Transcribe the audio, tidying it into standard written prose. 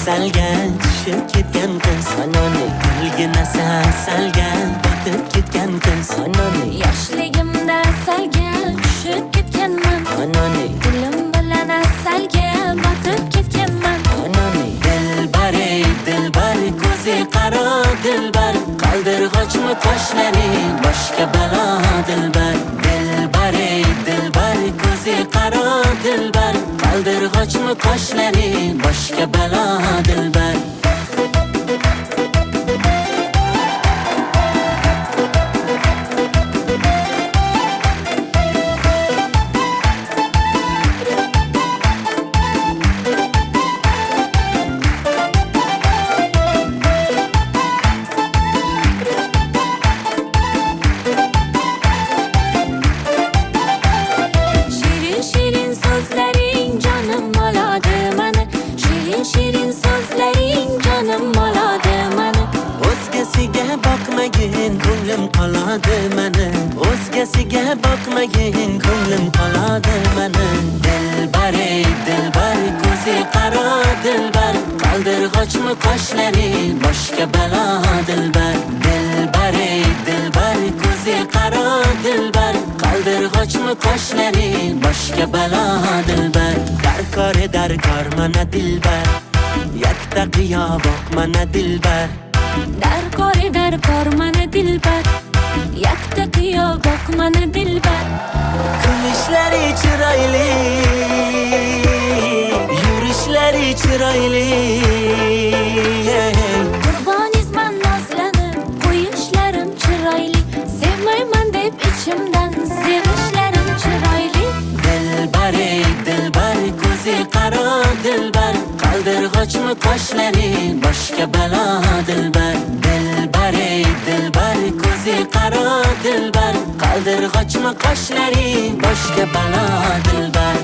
salga tushib ketgan qiz anoni gulgina salga botib ketgan qiz anoni Yoshligimda salga tushib ketganman anoni Dilim bilan salga botib ketganman anoni dilbar ey dilbar ko'zi qaro dilbar qaldirg'ochmi qoshlaring boshqa balo dilbar dilbar ey dilbar ko'zi qaro dilbar qaldirg'ochmi qoshlaring boshqa balo dilbar Shirin so'zlaring jonim oladi mani Shirin so'zlaring jonim oladi mani o'zgasiga boqmagin ko'nglim qoladi mani o'zgasiga boqmagin ko'nglim qoladi mani dilbar ey dilbar ko'zi qaro dilbar qaldirg'ochmi qoshlaring boshqa balo dilbar dilbar ey dilbar ko'zi qaro dilbar qaldirg'ochmi qoshlaring boshqa balo dilbar darkor mana dilbar yakta qiyo boq mana dilbar Darkor mani dilbar Yakta qiyo boq mani dilbar kulishlari chiroyli yurishlari chiroyli Qurbonizman nozlanib qo'yishlarim chiroyli Sevmayman deb ichimdan sevishlarim chiroyli dilbar ey dilbar ko'zi qaro dilbar qaldirg'ochmi qoshlaring boshqa balo dilbar dilbar ey dilbar ko'zi qaro dilbar qaldirg'ochmi qoshlaring boshqa balo dilbar